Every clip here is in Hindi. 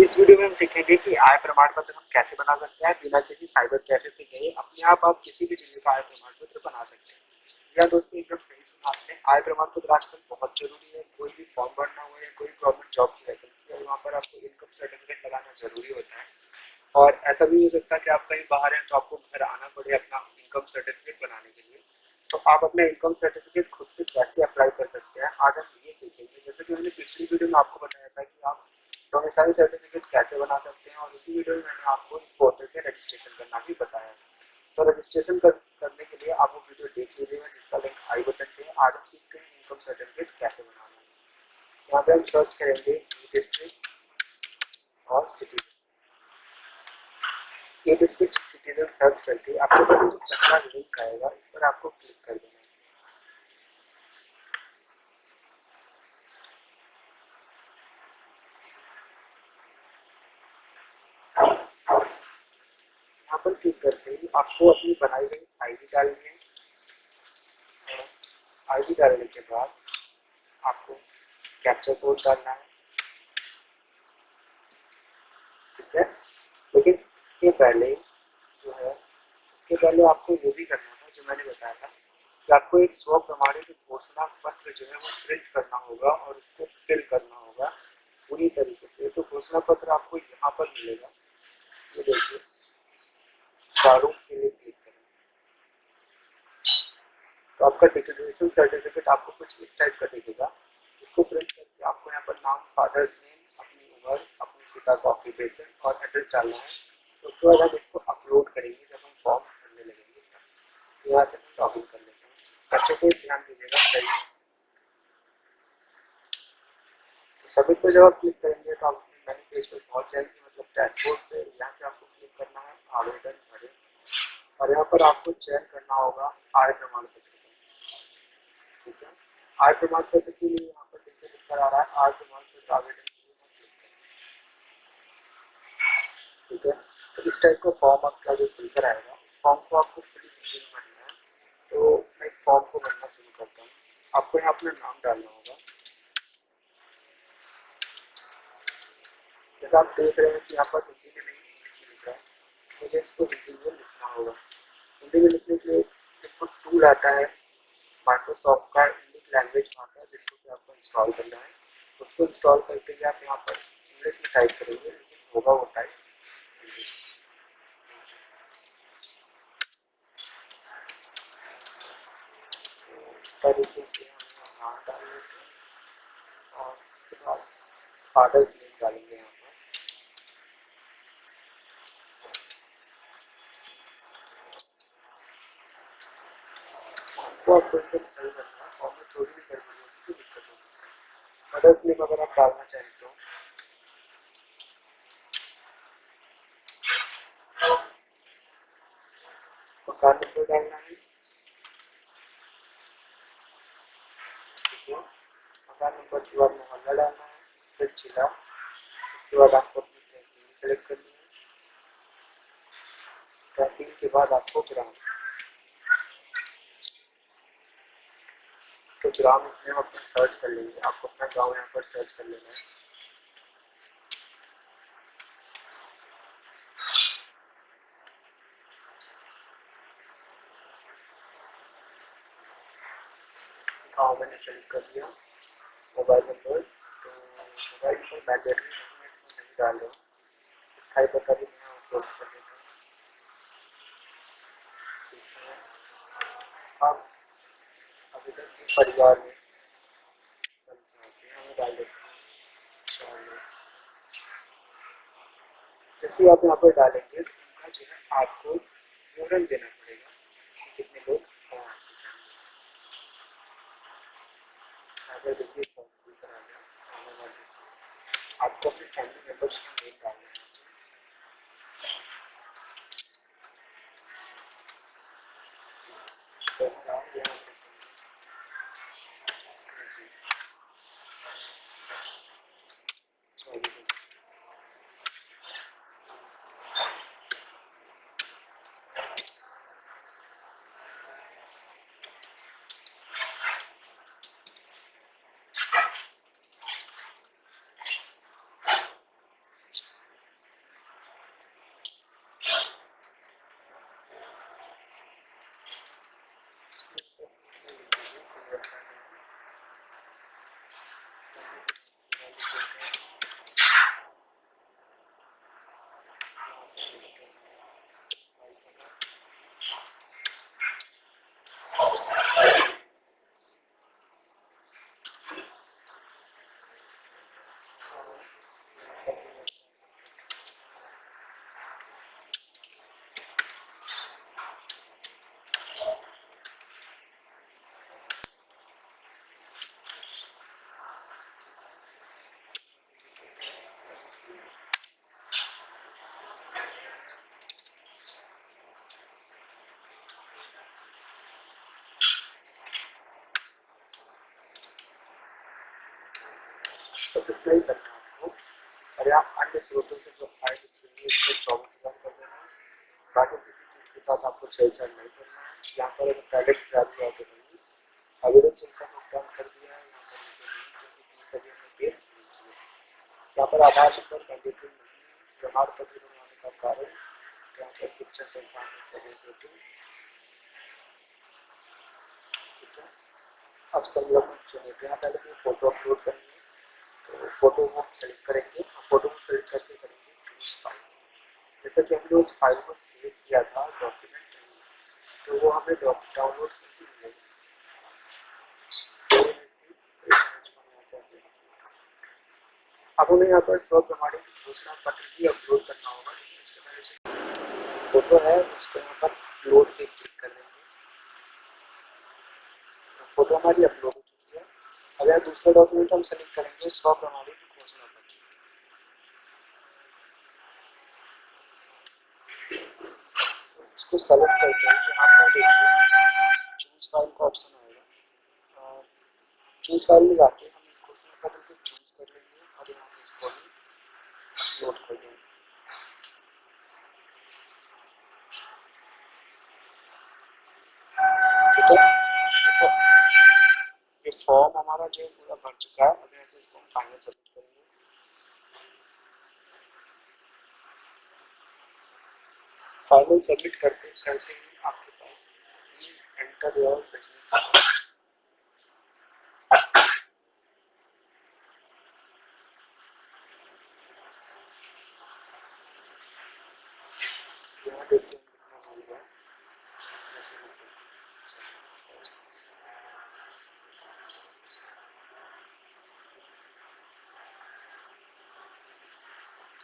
इस वीडियो में हम सीखेंगे कि आय प्रमाण पत्र हम कैसे बना सकते हैं बिना किसी साइबर कैफे पे गए। अपने आप किसी भी जगह का आय प्रमाण पत्र बना सकते हैं। या दोस्तों एकदम सही सुना आपने। आय प्रमाण पत्र आजकल बहुत जरूरी है। कोई भी फॉर्म भरना हो या कोई गवर्नमेंट जॉब की वैकेंसी है, वहाँ पर आपको इनकम सर्टिफिकेट लगाना जरूरी होता है। और ऐसा भी हो सकता है कि आप कहीं बाहर हैं तो आपको घर आना पड़े अपना इनकम सर्टिफिकेट बनाने के लिए। तो आप अपना इनकम सर्टिफिकेट खुद से कैसे अप्लाई कर सकते हैं, आज हम ये सीखेंगे। जैसे कि मैंने पिछली वीडियो में आपको बताया था कि आप डोमिसाइल सर्टिफिकेट कैसे बना सकते हैं, और उसी वीडियो में मैंने आपको इस पोर्टल पे रजिस्ट्रेशन करना भी बताया। तो रजिस्ट्रेशन करने के लिए आप वो वीडियो देख लीजिएगा, जिसका लिंक आई बटन पे। आज हम सीखते हैं इनकम सर्टिफिकेट कैसे बनाना है। यहाँ पे हम सर्च करेंगे डिस्ट्रिक्ट और सिटी। ये डिस्ट्रिक्ट सिटीजन सर्च करके आपके पास जो पहला लिंक आएगा, इस पर आपको क्लिक कर देना है। यहाँ पर क्लिक करते ही आपको अपनी बनाई गई आईडी डालनी है। आईडी डालने के बाद आपको कैप्चर कोड डालना है, ठीक है। लेकिन इसके पहले आपको ये भी करना था जो मैंने बताया था कि आपको एक स्व प्रमाणित घोषणा पत्र जो है वो प्रिंट करना होगा और उसको फिल करना होगा पूरी तरीके से। तो घोषणा पत्र आपको यहाँ पर मिलेगा, ये देखिए, प्रारूप के लिए क्लिक करें तो आपका डिक्लेरेशन सर्टिफिकेट आपको कुछ इस टाइप का दिखेगा। इसको प्रिंट करके आपको यहाँ पर नाम, फादर्स नेम, अपनी उम्र, अपने पिता का ऑक्यूपेशन और एड्रेस डालना है। उसके बाद हम इसको अपलोड करेंगे जब हम फॉर्म भरने लगेंगे। तो यहाँ से हम लॉगिन कर लेते हैं। अच्छे को ध्यान दीजिएगा, सही है। तो सबमिट पर जब आप क्लिक करेंगे तो आप अपने मेन पेज पर पहुँच जाएंगे, मतलब डैशबोर्ड पे। यहाँ से आपको क्लिक करना है आवेदन भरें, और यहाँ पर आपको चयन करना होगा आय प्रमाण पत्र का, ठीक है। आय प्रमाण पत्र के लिए यहाँ पर देखिए लिखकर आ रहा है आय प्रमाण पत्र आवेदन के लिए क्लिक करें, ठीक है। तो इस टाइप का फॉर्म आपका जो खुलकर आएगा, इस फॉर्म को आपको पूरी हिंदी में भरना है। तो मैं इस फॉर्म को भरना शुरू करता हूँ। आपको यहाँ अपना नाम डालना होगा। जैसा आप देख रहे हैं कि यहाँ पर हिंदी में नहीं इंग्लिश में लिखा है, मुझे इसको हिंदी में लिखना होगा। हिंदी में लिखने के लिए एक टूल आता है माइक्रोसॉफ्ट का इंग्लिश लैंग्वेज भाषा, जिसको कि आपको इंस्टॉल करना है। उसको इंस्टॉल करते ही आप यहाँ पर इंग्लिश में टाइप करेंगे, लेकिन होगा वो टाइप इंग्लिश। इस तरीके से हम नाम डाल लेते हैं और उसके बाद फादर्स नेम डालेंगे यहाँ पर। आपको एकदम सही करना है और मैं थोड़ी भी गड़बड़ी होगी तो दिक्कत होगी। फादर्स नेम अगर आप डालना चाहें तो मकान नंबर डालना है, ठीक है। मकान नंबर के बाद मोहल्ला डालना है, फिर जिला। उसके बाद आपको अपनी तहसील सेलेक्ट करनी है। तहसील के बाद आपको ग्राम, तो ग्राम इसमें हम अपना सर्च कर लेंगे। आपको अपना गाँव यहाँ पर सर्च कर लेना है। गाँव मैंने सेलेक्ट कर लिया। मोबाइल नंबर, तो मोबाइल नंबर मैंडेटरी नहीं डाल रहा हूँ, स्थायी पता भी मैं अपलोड कर देता हूँ, ठीक है। अब आवेदन के परिवार में संख्या से हमें डाल देते हैं 4 लोग। जैसे आप यहाँ पर डालेंगे तो उनका जो है आपको विवरण देना पड़ेगा कि कितने लोग हैं। अगर देखिए फॉर्म खुलकर आ गया, आपको अपने फैमिली मेम्बर्स का नेम डालना है। बस इतना ही करना है आपको। और आप अन्य स्रोतों से जो आय दिखेगी उसको 24,000 कर देना। बाकी किसी चीज़ के साथ आपको छेड़छाड़ नहीं करना है। यहाँ पर अगर पहले से जारी हुआ तो नहीं, आवेदन शुल्क का भुगतान कर दिया है यहाँ पर क्योंकि फीस अभी हमने पे नहीं की है। यहाँ पर आधार नंबर मैंडेटरी नहीं है। प्रमाण पत्र बनवाने का कारण यहाँ पर शिक्षा संस्थान में प्रवेश हेतु, ठीक है। अब संलग्न चुने थे, यहाँ पहले फोटो अपलोड करनी है तो फोटो को सेलेक्ट करेंगे। फोटो को सेलेक्ट करके करेंगे चूज फाइल। जैसे कि हमने उस फाइल को सेव किया था डॉक्यूमेंट में, तो वो हमें डाउनलोड करके मिलेगी। अब हमें यहाँ पर स्व प्रमाणित घोषणा पत्र भी अपलोड करना होगा। उसके पहले जो फोटो है उसको यहाँ पर अपलोड पे क्लिक कर देंगे। फोटो हमारी अपलोड हो चुकी है। अब यहाँ दूसरा डॉक्यूमेंट हम सेलेक्ट करेंगे स्व प्रमाणित घोषणा पत्र। इसको सेलेक्ट करके यहाँ पर देखिए चूज फाइल का ऑप्शन आएगा। चूज फाइल में जाके हम इस घोषणा पत्र को चूज कर लेंगे और यहाँ से इसको अपलोड कर देंगे। ठीक है, ये फॉर्म हमारा जो है पूरा भर चुका है। अब ऐसे इसको हम फाइनल सबमिट करेंगे। फाइनल सबमिट करते करते ही आपके पास प्लीज एंटर योर बिजनेस यहाँ देखिए कितना हो गया।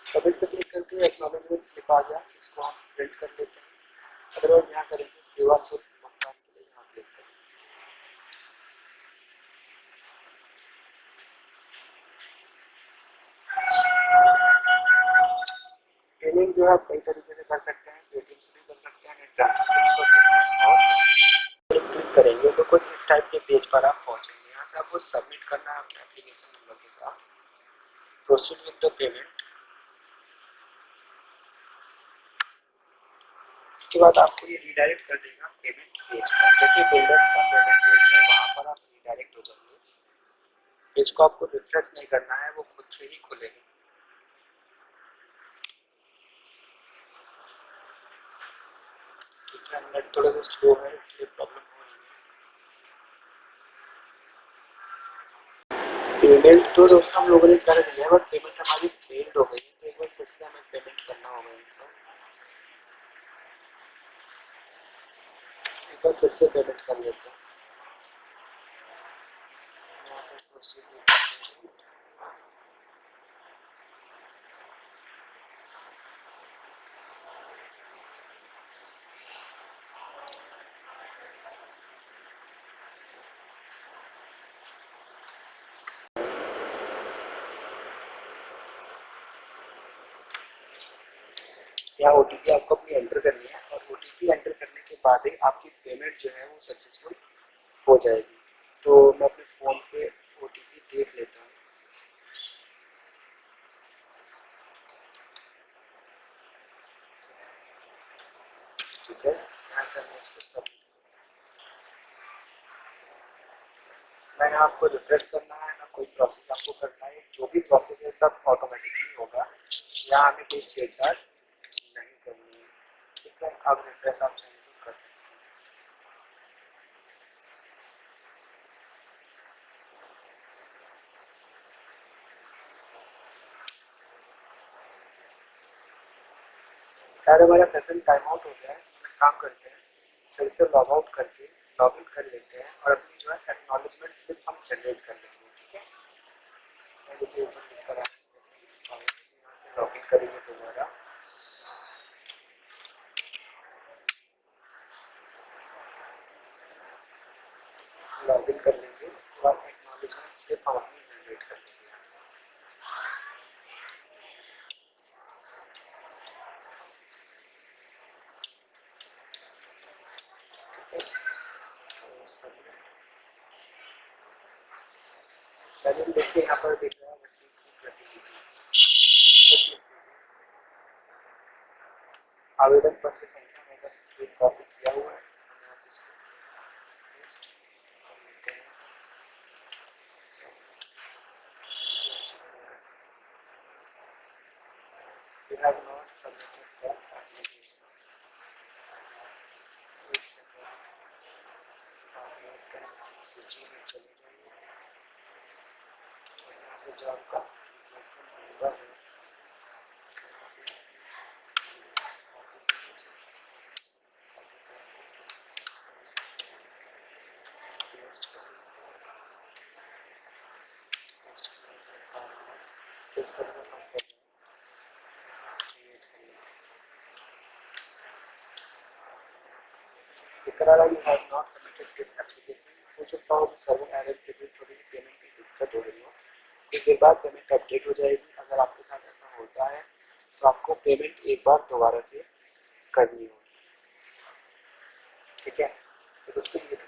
सबमिट पे क्लिक करके एक्नॉलेजमेंट स्लिप आ गया, इसको हम प्रिंट कर लेते हैं। अदरवाइज यहाँ करेंगे सेवा शुल्क भुगतान के लिए यहाँ क्लिक करेंगे। पेमेंट जो है आप कई तरीके से कर सकते हैं, पेटीएम से भी कर सकते हैं, नेट बैंकिंग से भी कर सकते हैं। और क्लिक करेंगे तो कुछ इस टाइप के पेज पर आप पहुंचेंगे। यहाँ से आपको सबमिट करना है अपने एप्लीकेशन नंबर के साथ, प्रोसीड विद द पेमेंट। इसके बाद आपको ये रीडायरेक्ट कर देगा पेमेंट पेज पर, जो कि बिल्डर्स का पेमेंट पेज है। वहाँ पर आप रीडायरेक्ट हो जाएंगे। पेज को आपको रिफ्रेश नहीं करना है, वो खुद से ही खुलेगा। ठीक है, नेट थोड़ा सा स्लो है इसलिए प्रॉब्लम हो रही है। पेमेंट तो दोस्तों हम लोगों ने कर दिया है, बट पेमेंट हमारी फेल्ड हो गई है, तो एक बार फिर से हमें पेमेंट करना होगा इनको। एक बार फिर से पेमेंट कर लेते हैं। यहाँ पर प्रोसीड विद पेमेंट। यहाँ ओटीपी आपको अपनी एंटर करनी है और ओटीपी एंटर करने के बाद ही आपकी पेमेंट जो है वो सक्सेसफुल हो जाएगी। तो मैं अपने फ़ोन पे ओटीपी देख लेता हूँ। ठीक है, यहाँ से हमें इसको सब ना यहाँ आपको रिफ्रेश करना है ना कोई प्रोसेस आपको करना है। जो भी प्रोसेस है सब ऑटोमेटिकली होगा, यहाँ हमें कोई छेड़छाड़ नहीं करनी है। ठीक है, अब रिफ्रेश आप चाहें तो कर सकते हैं। शायद हमारा सेशन टाइम आउट हो गया है। एक काम करते हैं, फिर से लॉग आउट करके लॉग इन कर लेते हैं और अपनी जो है एक्नॉलेजमेंट स्लिप हम जनरेट कर लेंगे। ठीक है, मैं देखिए ऊपर लिख कर सेशन एक्सपायर, यहाँ से लॉग इन करेंगे दोबारा। लॉग इन कर लेंगे, इसके बाद एक्नॉलेजमेंट स्लिप हम अपनी जनरेट कर लेंगे। पहले देखिए यहाँ पर दिख रहा है वैसे आवेदन पत्र संख्या मैंने स्क्रीन कॉपी किया हुआ है, हम यहाँ से इसको पेस्ट कर लेते हैं। You have not submitted the application. एक सेकंड, आप सूची में चले जाइए और यहाँ से जो आपका एप्लीकेशन नंबर है इस तरह से हम कर you have not submitted this application, हो सकता हो कि सर्वर एरर के लिए थोड़ी सी पेमेंट की दिक्कत हो रही हो, कुछ देर बाद पेमेंट अपडेट हो जाएगी। अगर आपके साथ ऐसा होता है तो आपको पेमेंट एक बार दोबारा से करनी होगी, ठीक है। तो दोस्तों ये तो